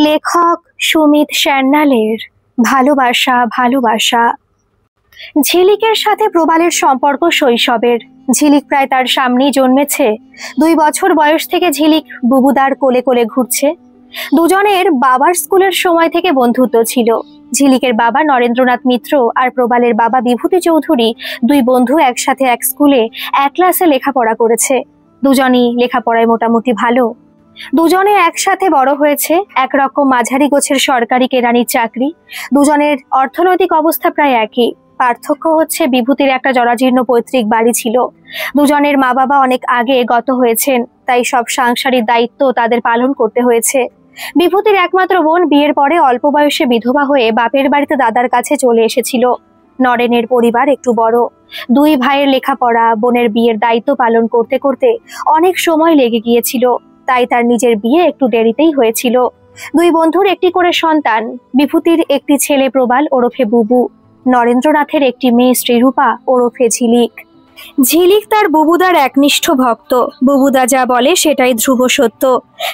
লেখক সুমিত সান্যালের ভালোবাসা ভালোবাসা। ঝিলিকের সাথে প্রবালের সম্পর্ক শৈশবের। ঝিলিক প্রায় তার সামনেই জন্মেছে। 2 বছর বয়স থেকে ঝিলিক বুবুদার কোলে কোলে ঘুরছে। দুজনের বাবার স্কুলের সময় থেকে বন্ধুত্ব ছিল। ঝিলিকের বাবা নরেন্দ্রনাথ মিত্র আর প্রবালের বাবা বিভূতি চৌধুরী 2 বন্ধু একসাথে এক স্কুলে এক ক্লাসে লেখাপড়া করেছে। দুজনই লেখাপড়ায় মোটামুটি ভালো। দুজনে একসাথে বড় হয়েছে। একরকম মাঝারি গোছের সরকারি কেরানির চাকরি। দুজনের অর্থনৈতিক অবস্থা প্রায় একই। পার্থক্য হচ্ছে বিভূতির একটা জরাজীর্ণ পৈতৃক বাড়ি ছিল। দুজনের মা বাবা অনেক আগে গত হয়েছেন, তাই সব সাংসারিক দায়িত্ব তাদের পালন করতে হয়েছে। বিভূতির একমাত্র বোন বিয়ের পরে অল্প বয়সে বিধবা হয়ে বাপের বাড়িতে দাদার কাছে চলে এসেছিল। নরেনের পরিবার একটু বড়। 2 ভাইয়ের লেখাপড়া, বোনের বিয়ের দায়িত্ব পালন করতে করতে অনেক সময় লেগে গিয়েছিল, তাই তার নিজের বিয়ে একটু দেরিতেই হয়েছিল। 2 বন্ধুর একটি করে সন্তান। বিভূতির একটি ছেলে প্রবাল ওরফে বুবু, নরেন্দ্রনাথের একটি মেয়ে শ্রীরূপা ওরফে ঝিলিক। ঝিলিক তার বুবুদার একনিষ্ঠ ভক্ত। বুবুদা যা বলে সেটাই ধ্রুব সত্য।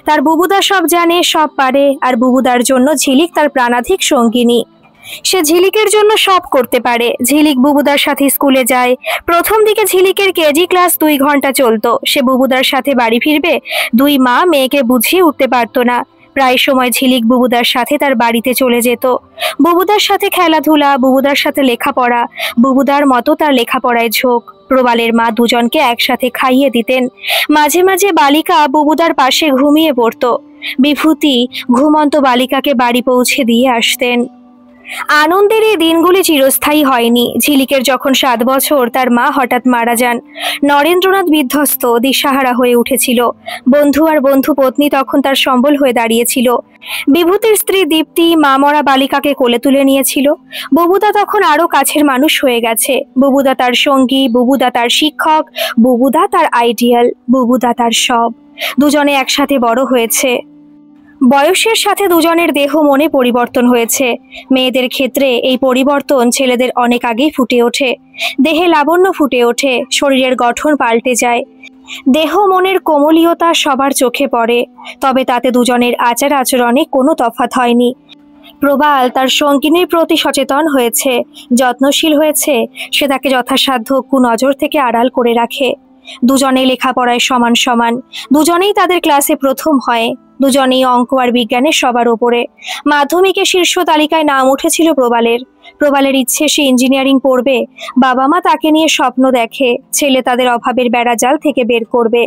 তার বুবুদা সব জানে, সব পারে, আর বুবুদার জন্য ঝিলিক তার প্রাণাধিক সঙ্গিনী। সে ঝিলিকের জন্য সব করতে পারে। ঝিলিক বুবুদার সাথে স্কুলে যায়। প্রথম দিকে ঝিলিকের কেজি ক্লাস 2 ঘন্টা চলতো। সে বুবুদার সাথে বাড়ি ফিরবে, 2 মা মেয়েকে বুঝিয়ে উঠতে পারতো না। প্রায় সময় ঝিলিক বুবুদার সাথে তার বাড়িতে চলে যেত। বুবুদার সাথে খেলাধুলা, বুবুদার সাথে লেখাপড়া। বুবুদার মতো তার লেখাপড়ায় ঝোঁক। প্রবালের মা দুজনকে একসাথে খাইয়ে দিতেন। মাঝে মাঝে বালিকা বুবুদার পাশে ঘুমিয়ে পড়তো। বিভূতি ঘুমন্ত বালিকাকে বাড়ি পৌঁছে দিয়ে আসতেন। আনন্দের এই দিনগুলি চিরস্থায়ী হয়নি। ঝিলিকের যখন 7 বছর, তার মা হঠাৎ মারা যান। নরেন্দ্রনাথ বিধ্বস্ত, দিশাহারা হয়ে উঠেছিল। বন্ধু আর বন্ধু পত্নী তখন তার সম্বল হয়ে দাঁড়িয়েছিল। বিভূতির স্ত্রী দীপ্তি মা মরা বালিকাকে কোলে তুলে নিয়েছিল। বুবুদা তখন আরো কাছের মানুষ হয়ে গেছে। বুবুদা তার সঙ্গী, বুবুদা তার শিক্ষক, বুবুদা তার আইডিয়াল, বুবুদা তার সব। দুজনে একসাথে বড় হয়েছে। বয়সের সাথে দুজনের দেহ মনে পরিবর্তন হয়েছে। মেয়েদের ক্ষেত্রে এই পরিবর্তন ছেলেদের অনেক আগেই ফুটে ওঠে। দেহে লাবণ্য ফুটে ওঠে, শরীরের গঠন পাল্টে যায়। দেহ মনের কোমলীয়তা সবার চোখে পড়ে, তবে তাতে দুজনের আচার আচরণে কোনো তফাৎ হয়নি। প্রবাল তার সঙ্গিনীর প্রতি সচেতন হয়েছে, যত্নশীল হয়েছে। সে তাকে যথাসাধ্য কুনজর থেকে আড়াল করে রাখে। দুজনেই লেখাপড়ায় সমান সমান। দুজনেই তাদের ক্লাসে প্রথম হয়। দুজনেই অঙ্ক আর বিজ্ঞানে সবার ওপরে। মাধ্যমিকে শীর্ষ তালিকায় নাম উঠেছিল প্রবালের। প্রবালের ইচ্ছে সে ইঞ্জিনিয়ারিং পড়বে। বাবা মা তাকে নিয়ে স্বপ্ন দেখে, ছেলে তাদের অভাবের বেড়াজাল থেকে বের করবে।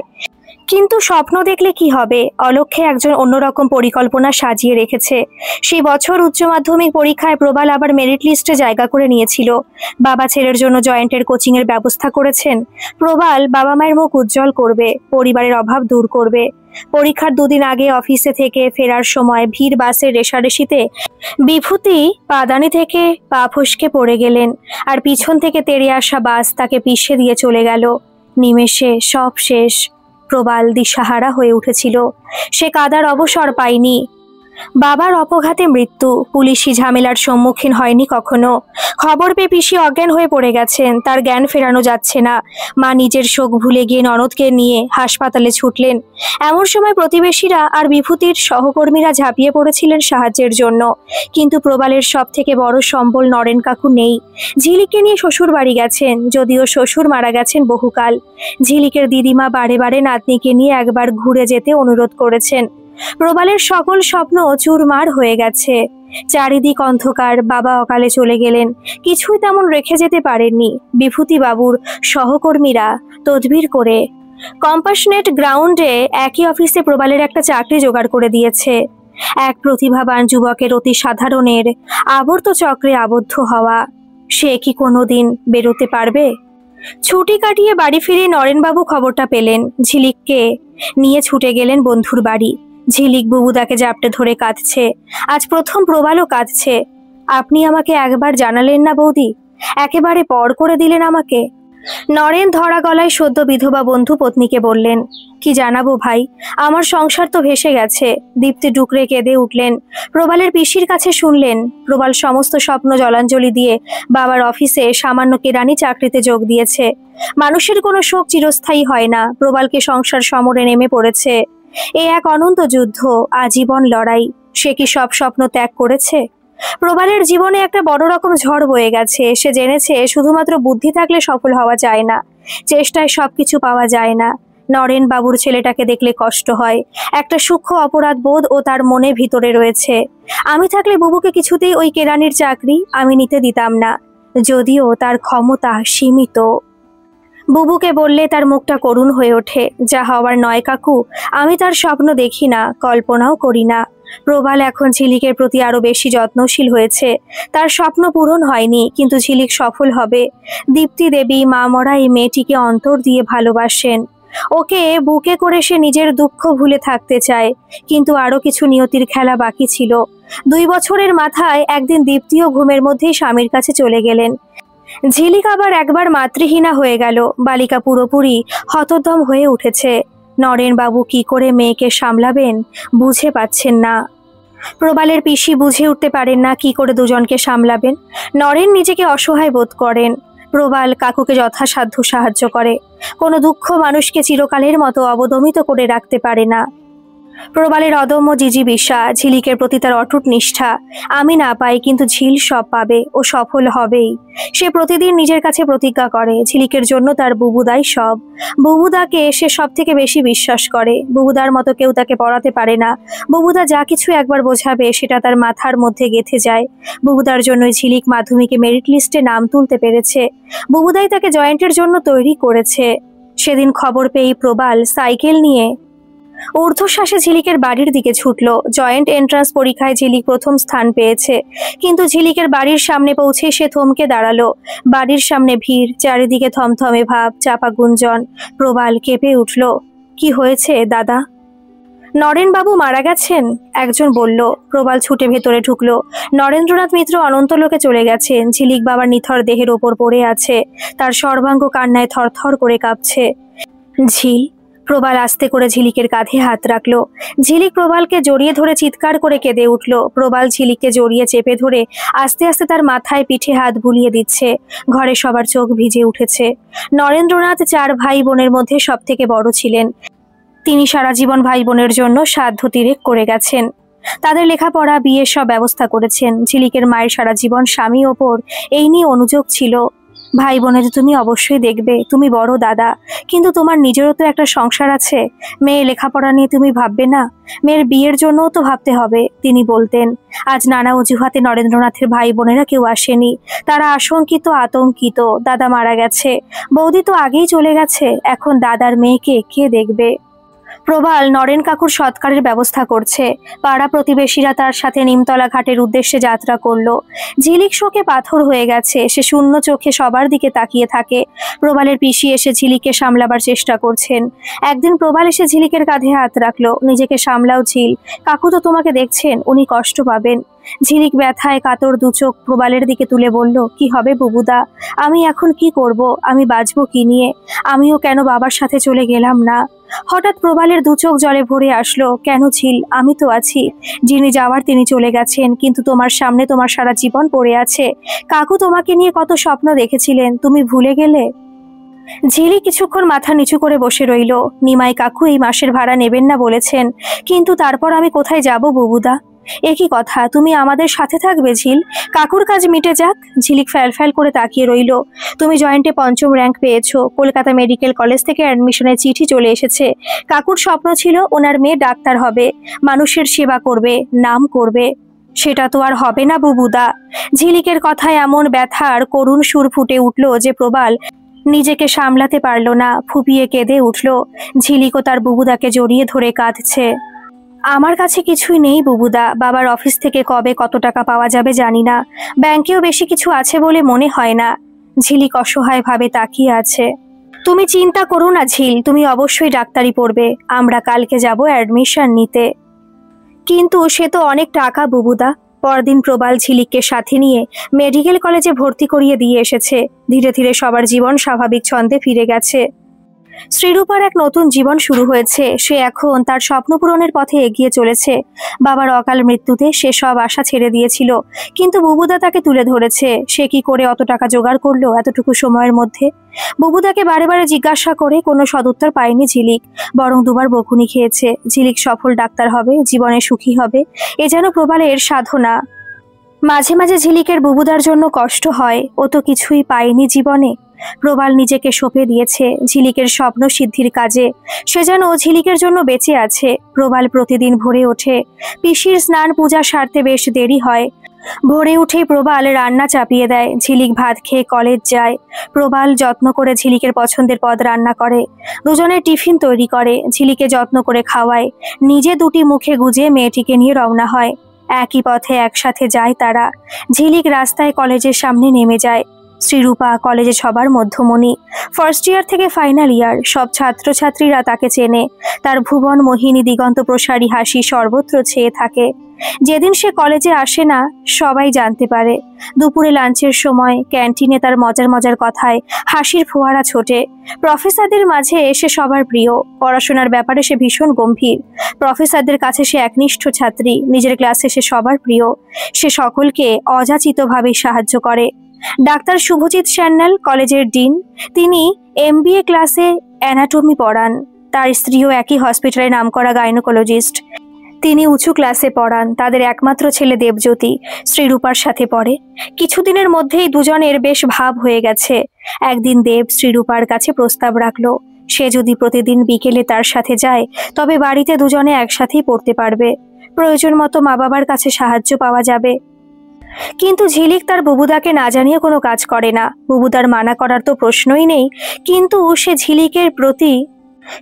কিন্তু স্বপ্ন দেখলে কি হবে? অলক্ষ্যে একজন অন্যরকম পরিকল্পনা সাজিয়ে রেখেছে। সেই বছর উচ্চ মাধ্যমিক পরীক্ষায় প্রবাল আবার মেরিট লিস্টে জায়গা করে নিয়েছিল। বাবা ছেলের জন্য জয়েন্টের কোচিং এর ব্যবস্থা করেছেন। প্রবাল বাবা মায়ের মুখ উজ্জ্বল করবে, পরিবারের অভাব দূর করবে। পরীক্ষার 2 দিন আগে অফিসে থেকে ফেরার সময় ভিড় বাসের রেশারেশিতে বিভূতি পাদানি থেকে পা ফসকে পড়ে গেলেন, আর পিছন থেকে তেড়ে আসা বাস তাকে পিষে দিয়ে চলে গেল। নিমেষে সব শেষ। প্রবাল দিশাহারা হয়ে উঠেছিল। সে কাদার অবসর পায়নি। বাবার অপঘাতে মৃত্যু, পুলিশি ঝামেলার সম্মুখীন হয়নি কখনো। খবর পেয়ে পিসি অজ্ঞান হয়ে পড়ে গেছেন, তার জ্ঞান ফেরানো যাচ্ছে না। মা নিজের শোক ভুলে গিয়ে ননদকে নিয়ে হাসপাতালে ছুটলেন। এমন সময় প্রতিবেশীরা আর বিভূতির সহকর্মীরা ঝাঁপিয়ে পড়েছিলেন সাহায্যের জন্য। কিন্তু প্রবালের সব থেকে বড় সম্বল নরেন কাকু নেই। ঝিলিককে নিয়ে শ্বশুর বাড়ি গেছেন, যদিও শ্বশুর মারা গেছেন বহুকাল। ঝিলিকের দিদিমা বারে বারে নাতনিকে নিয়ে একবার ঘুরে যেতে অনুরোধ করেছেন। প্রবালের সকল স্বপ্ন চুরমার হয়ে গেছে। চারিদিক অন্ধকার। বাবা অকালে চলে গেলেন, কিছুই তেমন রেখে যেতে পারেননি। বিভূতি বাবুর সহকর্মীরা তদবির করে কম্পাশনেট গ্রাউন্ডে একই অফিসে প্রবালের একটা চাকরি জোগাড় করে দিয়েছে। এক প্রতিভাবান যুবকের অতি সাধারণের আবর্ত চক্রে আবদ্ধ হওয়া। সে কি কোনোদিন বেরোতে পারবে? ছুটি কাটিয়ে বাড়ি ফিরে নরেনবাবু খবরটা পেলেন। ঝিলিককে নিয়ে ছুটে গেলেন বন্ধুর বাড়ি। ঝিলিক বুবুদাকে জাপটে ধরে কাঁদছে। আজ প্রথম প্রবালও কাঁদছে। আপনি আমাকে একবার জানালেন না বৌদি, একেবারে পর করে দিলেন আমাকে। নরেন ধরা গলায় সদ্য বিধবা বন্ধু পত্নীকে বললেন, কি জানাবো ভাই, আমার সংসার তো ভেসে গেছে। দীপ্তি ডুকরে কেঁদে উঠলেন। প্রবালের পিসির কাছে শুনলেন প্রবাল সমস্ত স্বপ্ন জলাঞ্জলি দিয়ে বাবার অফিসে সামান্য কেরানি চাকরিতে যোগ দিয়েছে। মানুষের কোনো শোক চিরস্থায়ী হয় না। প্রবালকে সংসার সমরে নেমে পড়েছে। এ এক অনন্ত যুদ্ধ, আজীবন লড়াই। সে কি সব স্বপ্ন ত্যাগ করেছে? প্রবালের জীবনে একটা বড় রকম ঝড় বয়ে গেছে। সে জেনেছে শুধুমাত্র বুদ্ধি থাকলে সফল হওয়া যায় না, চেষ্টায় সবকিছু পাওয়া যায় না। নরেন বাবুর ছেলেটাকে দেখলে কষ্ট হয়। একটা সূক্ষ্ম অপরাধ বোধ ও তার মনে ভিতরে রয়েছে। আমি থাকলে বুবুকে কিছুতেই ওই কেরানির চাকরি আমি নিতে দিতাম না, যদিও তার ক্ষমতা সীমিত। বুবুকে বললে তার মুখটা করুণ হয়ে ওঠে। যা হওয়ার নয় কাকু, আমি তার স্বপ্ন দেখি না, কল্পনাও করি না। প্রবাল এখন ঝিলিকের প্রতি আরো বেশি যত্নশীল হয়েছে। তার স্বপ্ন পূরণ হয়নি, কিন্তু ঝিলিক সফল হবে। দীপ্তি দেবী মা মরা এই মেয়েটিকে অন্তর দিয়ে ভালোবাসেন। ওকে বুকে করে সে নিজের দুঃখ ভুলে থাকতে চায়, কিন্তু আরো কিছু নিয়তির খেলা বাকি ছিল। 2 বছরের মাথায় একদিন দীপ্তিও ঘুমের মধ্যেই স্বামীর কাছে চলে গেলেন। ঝিলিক আবার একবার মাতৃহীনা হয়ে গেল। বালিকা পুরোপুরি হতদম হয়ে উঠেছে। নরেন বাবু কি করে মেয়েকে সামলাবেন বুঝে পাচ্ছেন না। প্রবালের পিসি বুঝে উঠতে পারেন না কি করে দুজনকে সামলাবেন। নরেন নিজেকে অসহায় বোধ করেন। প্রবাল কাকুকে যথাসাধ্য সাহায্য করে। কোনো দুঃখ মানুষকে চিরকালের মতো অবদমিত করে রাখতে পারে না। প্রবালের অদম্য জিজিবিষা, ঝিলিকের প্রতি তার অটুট নিষ্ঠা। আমি না পাই, কিন্তু ঝিল সব পাবে, ও সফল হবেই। সে প্রতিদিন নিজের কাছে প্রতিজ্ঞা করে ঝিলিকের জন্য তার বুবুদাই সব। বুবুদাকে সে সব থেকে বেশি বিশ্বাস করে। বুবুদার মতো কেউ তাকে পড়াতে পারে না। বুবুদা যা কিছু একবার বোঝাবে সেটা তার মাথার মধ্যে গেঁথে যায়। বুবুদার জন্যই ঝিলিক মাধ্যমিকে মেরিট লিস্টে নাম তুলতে পেরেছে। বুবুদাই তাকে জয়েন্টের জন্য তৈরি করেছে। সেদিন খবর পেয়ে প্রবাল সাইকেল নিয়ে ঊর্ধ্বশ্বাসে ঝিলিকের বাড়ির দিকে ছুটল। জয়েন্ট এন্ট্রান্স পরীক্ষায় ঝিলিক প্রথম স্থান পেয়েছে। কিন্তু ঝিলিকের বাড়ির সামনে পৌঁছে সে থমকে দাঁড়ালো। বাড়ির সামনে ভিড়, চারিদিকে থমথমে ভাব, চাপা গুঞ্জন। প্রবাল কেঁপে উঠল। কি হয়েছে দাদা? নরেন বাবু মারা গেছেন, একজন বলল। প্রবাল ছুটে ভেতরে ঢুকলো। নরেন্দ্রনাথ মিত্র অনন্তলোকে চলে গেছেন। ঝিলিক বাবার নিথর দেহের ওপর পড়ে আছে। তার সর্বাঙ্গ কান্নায় থরথর করে কাঁপছে। ঝিল। প্রবাল আস্তে করে ঝিলিকের কাঁধে হাত রাখলো। ঝিলিক প্রবালকে জড়িয়ে ধরে চিৎকার করে কেঁদে উঠল। প্রবাল ঝিলিককে জড়িয়ে চেপে ধরে আস্তে আস্তে তার মাথায় পিঠে হাত বুলিয়ে দিচ্ছে। ঘরে সবার চোখ ভিজে উঠেছে। নরেন্দ্রনাথ 4 ভাই বোনের মধ্যে সব থেকে বড় ছিলেন। তিনি সারা জীবন ভাই বোনের জন্য সাধ্য তিরেক করে গেছেন। তাদের লেখাপড়া, বিয়ের সব ব্যবস্থা করেছেন। ঝিলিকের মায়ের সারা জীবন স্বামী ওপর এই নিয়ে অনুযোগ ছিল। ভাই বোনের তুমি অবশ্যই দেখবে, তুমি বড় দাদা, কিন্তু তোমার নিজেরও তো একটা সংসার আছে। মেয়ের লেখাপড়া নিয়ে তুমি ভাববে না? মেয়ের বিয়ের জন্যও তো ভাবতে হবে, তিনি বলতেন। আজ নানা অজুহাতে নরেন্দ্রনাথের ভাই বোনেরা কেউ আসেনি। তারা আশঙ্কিত, আতঙ্কিত। দাদা মারা গেছে, বৌদি তো আগেই চলে গেছে। এখন দাদার মেয়েকে কে দেখবে? প্রবাল নরেন কাকুর সৎকারের ব্যবস্থা করছে। পাড়া প্রতিবেশীরা তার সাথে নিমতলা ঘাটের উদ্দেশ্যে যাত্রা করলো। ঝিলিক শোকে পাথর হয়ে গেছে। সে শূন্য চোখে সবার দিকে তাকিয়ে থাকে। প্রবালের পিসি এসে ঝিলিককে সামলাবার চেষ্টা করছেন। একদিন প্রবাল এসে ঝিলিকের কাঁধে হাত রাখলো। নিজেকে সামলাও ঝিল, কাকু তো তোমাকে দেখছেন, উনি কষ্ট পাবেন। ঝিলিক ব্যথায় কাতর 2 চোখ প্রবালের দিকে তুলে বলল, কি হবে বুবুদা? আমি এখন কি করব? আমি বাঁচবো কি নিয়ে? আমিও কেন বাবার সাথে চলে গেলাম না? হঠাৎ প্রবালের 2 চোখ জলে ভরে আসলো। কেন ঝিল? আমি তো আছি। যিনি যাওয়ার তিনি চলে গেছেন, কিন্তু তোমার সামনে তোমার সারা জীবন পড়ে আছে। কাকু তোমাকে নিয়ে কত স্বপ্ন দেখেছিলেন, তুমি ভুলে গেলে? ঝিলি কিছুক্ষণ মাথা নিচু করে বসে রইল। নিমাই কাকু এই মাসের ভাড়া নেবেন না বলেছেন, কিন্তু তারপর আমি কোথায় যাব বুবুদা? একই কথা, তুমি আমাদের সাথে থাকবে ঝিল? কাকুর কাজ মিটে যাক। ঝিলিক ফ্যাল করে তাকিয়ে রইল। তুমি জয়েন্টে 5ম র্যাঙ্ক পেয়েছো। কলকাতা মেডিকেল কলেজ থেকে অ্যাডমিশনের চিঠি চলে এসেছে। কাকুর স্বপ্ন ছিল ওনার মেয়ে ডাক্তার হবে, মানুষের সেবা করবে, নাম করবে। সেটা তো আর হবে না বুবুদা। ঝিলিকের কথায় এমন ব্যথার করুণ সুর ফুটে উঠল যে প্রবাল নিজেকে সামলাতে পারল না, ফুপিয়ে কেঁদে উঠল। ঝিলিকও তার বুবুদাকে জড়িয়ে ধরে কাঁদছে। আমার কাছে কিছুই নেই বুবুদা। বাবার অফিস থেকে কবে কত টাকা পাওয়া যাবে জানি না। ব্যাংকেও বেশি কিছু আছে বলে মনে হয় না। ঝিলিক অসহায় ভাবে তাকিয়ে আছে। তুমি চিন্তা করো না ঝিল, তুমি অবশ্যই ডাক্তারি পড়বে। আমরা কালকে যাব অ্যাডমিশন নিতে। কিন্তু সে তো অনেক টাকা বুবুদা। পরদিন প্রবাল ঝিলিককে সাথে নিয়ে মেডিকেল কলেজে ভর্তি করিয়ে দিয়ে এসেছে। ধীরে ধীরে সবার জীবন স্বাভাবিক ছন্দে ফিরে গেছে। শ্রীরূপার এক নতুন জীবন শুরু হয়েছে। সে এখন তার স্বপ্ন পূরণের পথে এগিয়ে চলেছে। বাবার অকাল মৃত্যুতে সে সব আশা ছেড়ে দিয়েছিল, কিন্তু বুবুদা তাকে তুলে ধরেছে। সে কি করে অত টাকা জোগাড় করলো এতটুকু সময়ের মধ্যে? বুবুদাকে বারে বারে জিজ্ঞাসা করে কোনো সদুত্তর পায়নি ঝিলিক, বরং দুবার বকুনি খেয়েছে। ঝিলিক সফল ডাক্তার হবে, জীবনে সুখী হবে, এ যেন প্রবালের সাধনা। মাঝে মাঝে ঝিলিকের বুবুদার জন্য কষ্ট হয়, ও তো কিছুই পায়নি জীবনে। প্রবাল নিজেকে সঁপে দিয়েছে ঝিলিকের স্বপ্ন সিদ্ধির কাজে। সে যেন ঝিলিকের জন্য বেঁচে আছে। প্রবাল প্রতিদিন ভোরে ওঠে। পিসির স্নান পূজা সারতে বেশ দেরি হয়। ভোরে উঠেই প্রবাল রান্না চাপিয়ে দেয়। ঝিলিক ভাত খেয়ে কলেজ যায়। প্রবাল যত্ন করে ঝিলিকের পছন্দের পদ রান্না করে, দুজনের টিফিন তৈরি করে, ঝিলিকে যত্ন করে খাওয়ায়, নিজে দুটি মুখে গুজে মেয়েটিকে নিয়ে রওনা হয়। একই পথে একসাথে যায় তারা। ঝিলিক রাস্তায় কলেজের সামনে নেমে যায়। শ্রীরূপা কলেজে সবার মধ্যমণি। ফার্স্ট ইয়ার থেকে ফাইনাল ইয়ার সব ছাত্রছাত্রীরা তাকে চেনে। তার ভুবন মোহিনী দিগন্ত প্রসারী হাসি সর্বত্র ছেয়ে থাকে। যেদিন সে কলেজে আসে না, সবাই জানতে পারে। দুপুরে লাঞ্চের সময় ক্যান্টিনে তার মজার মজার কথায় হাসির ফোয়ারা ছোটে। প্রফেসরদের মাঝে সে সবার প্রিয়। পড়াশোনার ব্যাপারে সে ভীষণ গম্ভীর। প্রফেসরদের কাছে সে একনিষ্ঠ ছাত্রী। নিজের ক্লাসে সে সবার প্রিয়। সে সকলকে অযাচিতভাবে সাহায্য করে। ডাক্তার শুভজিৎ সান্যাল কলেজের ডিন। তিনি MBA ক্লাসে অ্যানাটমি পড়ান। তার স্ত্রীও একই হসপিটালে নামকরা গাইনোকোলজিস্ট। তিনি উঁচু ক্লাসে পড়ান। তাদের একমাত্র ছেলে দেবজ্যোতি শ্রীরূপার সাথে পড়ে। কিছুদিনের মধ্যেই দুজনের বেশ ভাব হয়ে গেছে। একদিন দেব শ্রীরূপার কাছে প্রস্তাব রাখলো, সে যদি প্রতিদিন বিকেলে তার সাথে যায় তবে বাড়িতে দুজনে একসাথেই পড়তে পারবে। প্রয়োজন মতো মা বাবার কাছে সাহায্য পাওয়া যাবে। কিন্তু ঝিলিক তার বুবুদাকে না জানিয়ে কোনো কাজ করে না। বুবুদার মানা করার তো প্রশ্নই নেই, কিন্তু সে ঝিলিকের প্রতি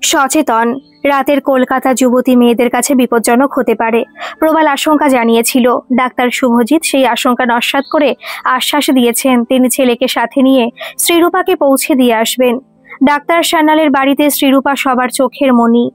সচেতন। রাতের কলকাতা যুবতী মেয়েদের কাছে বিপজ্জনক হতে পারে। প্রবাল আশঙ্কা জানিয়েছিল। ডাক্তার শুভজিৎ সেই আশঙ্কা নস্যাৎ করে আশ্বাস দিয়েছেন তিনি ছেলেকে সাথে নিয়ে শ্রীরূপাকে পৌঁছে দিয়ে আসবেন। ডাক্তার সান্যালের বাড়িতে শ্রীরূপা সবার চোখের মণি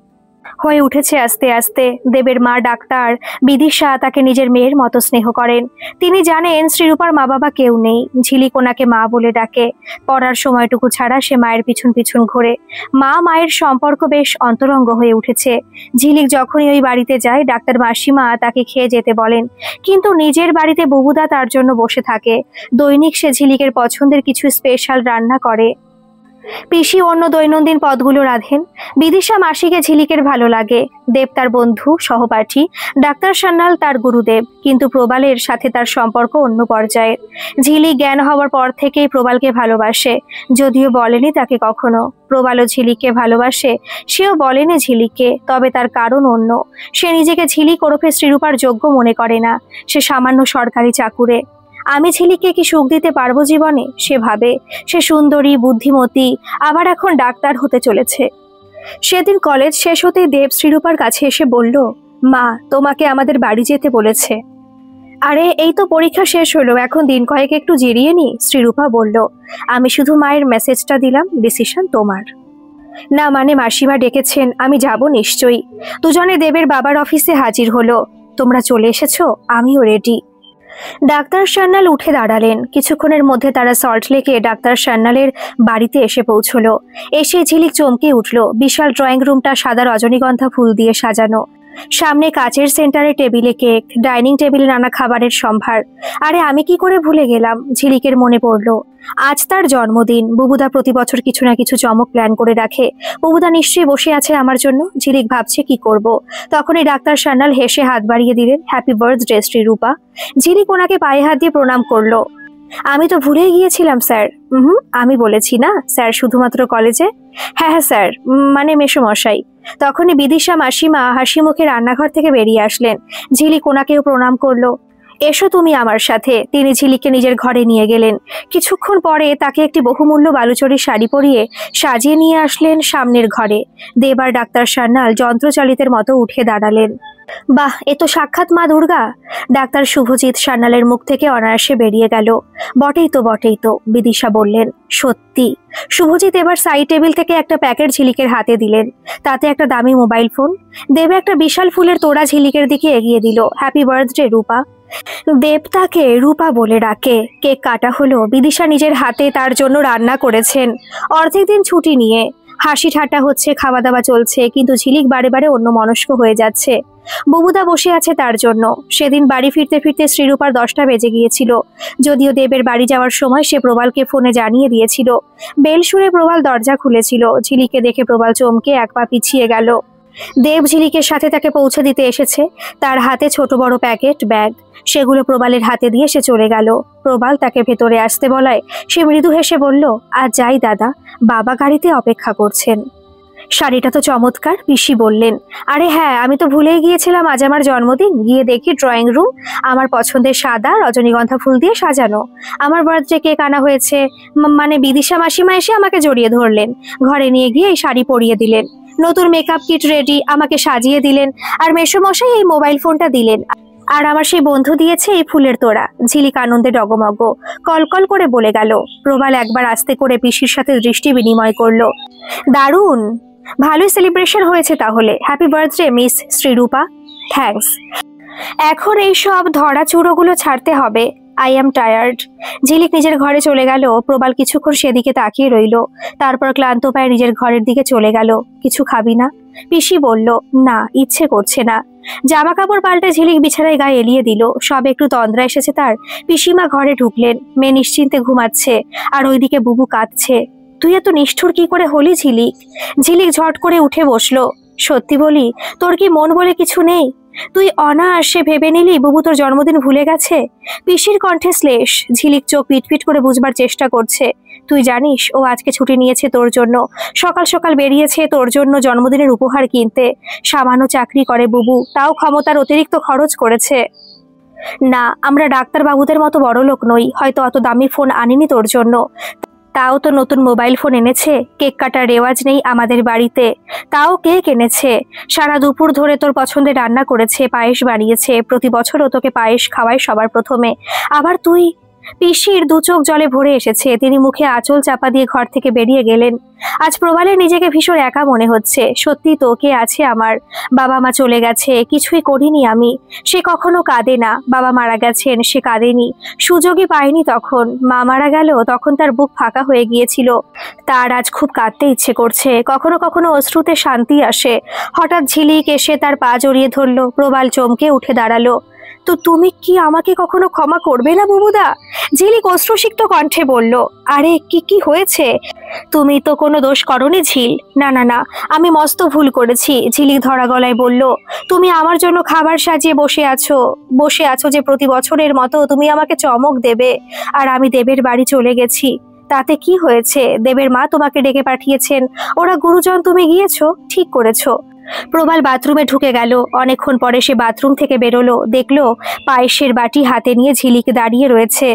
হয়ে উঠেছে আস্তে আস্তে। দেবের মা ডাক্তার বিদিশা তাকে নিজের মেয়ের মতো স্নেহ করেন। তিনি জানেন শ্রীরূপার মা বাবা কেউ নেই। ঝিলিক ওনাকে মা বলে ডাকে। পড়ার সময়টুকু ছাড়া সে মায়ের পিছন পিছন ঘোরে। মা মায়ের সম্পর্ক বেশ অন্তরঙ্গ হয়ে উঠেছে। ঝিলিক যখনই ওই বাড়িতে যায় ডাক্তার মাসিমা তাকে খেয়ে যেতে বলেন, কিন্তু নিজের বাড়িতে বুবুদা তার জন্য বসে থাকে। দৈনিক সে ঝিলিকের পছন্দের কিছু স্পেশাল রান্না করে। পিসি অন্য দৈনন্দিন পদগুলো রাঁধেন। বিদিশা মাসিকে ঝিলিকের ভালো লাগে। দেব তার বন্ধু সহপাঠী, ডাক্তার সান্যাল তার গুরুদেব। কিন্তু প্রবালের সাথে তার সম্পর্ক অন্য পর্যায়ের। ঝিলিক জ্ঞান হওয়ার পর থেকেই প্রবালকে ভালোবাসে, যদিও বলেনি তাকে কখনো। প্রবালও ঝিলিককে ভালোবাসে, সেও বলেনি ঝিলিককে, তবে তার কারণ অন্য। সে নিজেকে ঝিলিক ওরফে শ্রীরূপার যোগ্য মনে করে না। সে সামান্য সরকারি চাকুরে। আমি ঝিলিককে কি সুখ দিতে পারবো জীবনে, সে ভাবে। সে সুন্দরী, বুদ্ধিমতী, আবার এখন ডাক্তার হতে চলেছে। সেদিন কলেজ শেষ হতেই দেব শ্রীরূপার কাছে এসে বলল, মা তোমাকে আমাদের বাড়ি যেতে বলেছে। আরে এই তো পরীক্ষা শেষ হলো, এখন দিন কয়েক একটু জিরিয়ে নি। শ্রীরূপা বলল, আমি শুধু মায়ের মেসেজটা দিলাম, ডিসিশন তোমার। না মানে মাসিমা ডেকেছেন, আমি যাব নিশ্চয়ই। দুজনে দেবের বাবার অফিসে হাজির হলো। তোমরা চলে এসেছো, আমিও রেডি। ডাক্তার সান্যাল উঠে দাঁড়ালেন। কিছুক্ষণের মধ্যে তারা সল্টলেকে ডাক্তার সান্যালের বাড়িতে এসে পৌঁছলো। এসে ঝিলিক চমকে উঠল। বিশাল ড্রয়িং রুমটা সাদা রজনীগন্ধা ফুল দিয়ে সাজানো। সামনে কাচের সেন্টারে টেবিলে কেক, ডাইনিং টেবিলে নানা খাবারের সম্ভার। আরে আমি কি করে ভুলে গেলাম। ঝিলিকের মনে পড়ল আজ তার জন্মদিন। বুবুদা প্রতি বছর কিছু না কিছু চমক প্ল্যান করে রাখে। বুবুদা নিশ্চয়ই বসে আছে আমার জন্য। ঝিলিক ভাবছে কি করব। তখনই ডাক্তার সান্যাল হেসে হাত বাড়িয়ে দিলেন, হ্যাপি বার্থডে শ্রীরূপা। ঝিলিক ওনাকে পায়ে হাত দিয়ে প্রণাম করলো। আমি তো ভুলেই গিয়েছিলাম স্যার। আমি বলেছি না স্যার শুধুমাত্র কলেজে। হ্যাঁ হ্যাঁ স্যার, মানে মেসোমশাই। তখনই বিদিশা মাসিমা হাসি মুখে রান্নাঘর থেকে বেরিয়ে আসলেন। ঝিলিক ওনাকেও প্রণাম করলো। এসো তুমি আমার সাথে। তিনি ঝিলিককে নিজের ঘরে নিয়ে গেলেন। কিছুক্ষণ পরে তাকে একটি বহুমূল্য বালুচরী শাড়ি পরিয়ে সাজিয়ে নিয়ে আসলেন সামনের ঘরে। দেব আর ডাক্তার সান্যাল যন্ত্রচালিতের মতো উঠে দাঁড়ালেন। বাহ, এ তো সাক্ষাৎ মা দুর্গা। ডাক্তার শুভজিৎ সান্যালের মুখ থেকে অনায়াসে বেরিয়ে গেল। বটেই তো বটেই তো, বিদিশা বললেন। সত্যি। শুভজিৎ এবার সাইড টেবিল থেকে একটা প্যাকেট ঝিলিকের হাতে দিলেন। তাতে একটা দামি মোবাইল ফোন। দেব একটা বিশাল ফুলের তোড়া ঝিলিকের দিকে এগিয়ে দিল। হ্যাপি বার্থডে রূপা। দেব তাকে রূপা বলে ডাকে। কেক কাটা হলো। বিদিশা নিজের হাতে তার জন্য রান্না করেছেন। অর্ধেক দিন ছুটি নিয়ে হাসি ঠাট্টা হচ্ছে, খাওয়া দাওয়া চলছে, কিন্তু ঝিলিক বারে বারে অন্যমনস্ক হয়ে যাচ্ছে। বুবুদা বসে আছে তার জন্য। সেদিন বাড়ি ফিরতে ফিরতে শ্রীরূপার 10টা বেজে গিয়েছিল। যদিও দেবের বাড়ি যাওয়ার সময় সে প্রবালকে ফোনে জানিয়ে দিয়েছিল। বেল সুরে প্রবাল দরজা খুলেছিল। ঝিলিককে দেখে প্রবাল চমকে এক পা পিছিয়ে গেল। দেব ঝিলিকের সাথে তাকে পৌঁছে দিতে এসেছে। তার হাতে ছোট বড় প্যাকেট ব্যাগ, সেগুলো প্রবালের হাতে দিয়ে সে চলে গেল। প্রবাল তাকে ভেতরে আসতে বলায় সে মৃদু হেসে বলল, আজ যাই দাদা, বাবা গাড়িতে অপেক্ষা করছেন। শাড়িটা তো চমৎকার, পিসি বললেন। আরে হ্যাঁ, আমি তো ভুলেই গিয়েছিলাম, আজ আমার জন্মদিন। গিয়ে দেখি ড্রয়িং রুম আমার পছন্দের সাদা রজনীগন্ধা ফুল দিয়ে সাজানো। আমার বার্থডে কেক আনা হয়েছে, মানে বিদিশা মাসিমা এসে আমাকে জড়িয়ে ধরলেন, ঘরে নিয়ে গিয়ে এই শাড়ি পরিয়ে দিলেন, নতুন মেকআপ কিট রেডি, আমাকে সাজিয়ে দিলেন, আর মেসোমশাই এই মোবাইল ফোনটা দিলেন, আর আমার সেই বন্ধু দিয়েছে এই ফুলের তোড়া। ঝিলিক আনন্দে ডগমগ কলকল করে বলে গেল। প্রবাল একবার আস্তে করে পিসির সাথে দৃষ্টি বিনিময় করলো। দারুণ, ভালোই সেলিব্রেশন হয়েছে তাহলে। Happy birthday miss Shrirupa. Thanks. এখন এই সব ধরা চুরোগুলো ছাড়তে হবে। I am tired. ঝিলিক নিজের ঘরে চলে গেল। প্রবাল কিছুক্ষণ সেদিকে তাকিয়ে রইল, তারপর ক্লান্ত পায়ে নিজের ঘরের দিকে চলে গেল। কিছু খাবি না? পিসি বলল, না, ইচ্ছে করছে না। জামা কাপড় পাল্টে ঝিলিক বিছানায় গায়ে এলিয়ে দিল। সব একটু তন্দ্রা এসেছে তার। পিসিমা ঘরে ঢুকলেন। মেয়ে নিশ্চিন্তে ঘুমাচ্ছে, আর ওইদিকে বুবু কাঁদছে। তুই এত নিষ্ঠুর কি করে হলি ঝিলিক? ঝিলিক ঝট করে উঠে বসলো। সত্যি বলি, তোর কি মন বলে কিছু নেই? তুই অনায়াসে ভেবে নিলি বুবু তোর জন্মদিন ভুলে গেছে? পিসির কণ্ঠে শ্লেষ। ঝিলিক চোখ পিটপিট করে বুঝবার চেষ্টা করছে। তুই জানিস ও আজকে ছুটি নিয়েছে তোর জন্য। সকাল সকাল বেরিয়েছে তোর জন্য জন্মদিনের উপহার কিনতে। সামান্য চাকরি করে বুবু, তাও ক্ষমতার অতিরিক্ত খরচ করেছে। না, আমরা ডাক্তার বাবুদের মতো বড়লোক নই, হয়তো অত দামি ফোন আনিনি তোর জন্য। তাও তো নতুন মোবাইল ফোন এনেছে। কেক কাটার রেওয়াজ নেই আমাদের বাড়িতে, তাও কেক এনেছে। সারা দুপুর ধরে তোর পছন্দের রান্না করেছে, পায়েস বানিয়েছে। প্রতি বছরও তোকে পায়েস খাওয়ায় সবার প্রথমে। আবার তুই। পিসির দু চোখ জলে ভরে এসেছে। তিনি মুখে আঁচল চাপা দিয়ে ঘর থেকে বেরিয়ে গেলেন। আজ প্রবালের নিজেকে ভীষণ একা মনে হচ্ছে। সত্যি তো, কে আছে আমার? বাবা মা চলে গেছে, কিছুই করিনি আমি। সে কখনো কাঁদে না। বাবা মারা গেছেন, সে কাঁদেনি, সুযোগই পায়নি তখন। মা মারা গেল, তখন তার বুক ফাঁকা হয়ে গিয়েছিল। তার আজ খুব কাঁদতে ইচ্ছে করছে। কখনো কখনো অশ্রুতে শান্তি আসে। হঠাৎ ঝিলিক এসে তার পা জড়িয়ে ধরল। প্রবাল চমকে উঠে দাঁড়ালো। তো তুমি কি আমাকে কখনো ক্ষমা করবে না বুবুদা? ঝিলিক অশ্রুসিক্ত কণ্ঠে বলল। আরে কি কি হয়েছে? তুমি তো কোনো দোষ করনি ঝিল। না না না, আমি মস্ত ভুল করেছি। ঝিলিক ধরা গলায় বলল। তুমি আমার জন্য খাবার সাজিয়ে বসে আছো যে প্রতি বছরের মতো তুমি আমাকে চমক দেবে। আর আমি দেবের বাড়ি চলে গেছি। তাতে কি হয়েছে? দেবের মা তোমাকে ডেকে পাঠিয়েছেন। ওরা গুরুজন, তুমি গিয়েছো, ঠিক করেছো। প্রবাল বাথরুমে ঢুকে গেল। অনেকক্ষণ পরে সে বাথরুম থেকে বেরোলো। দেখলো পায়েসের বাটি হাতে নিয়ে ঝিলিক দাঁড়িয়ে রয়েছে।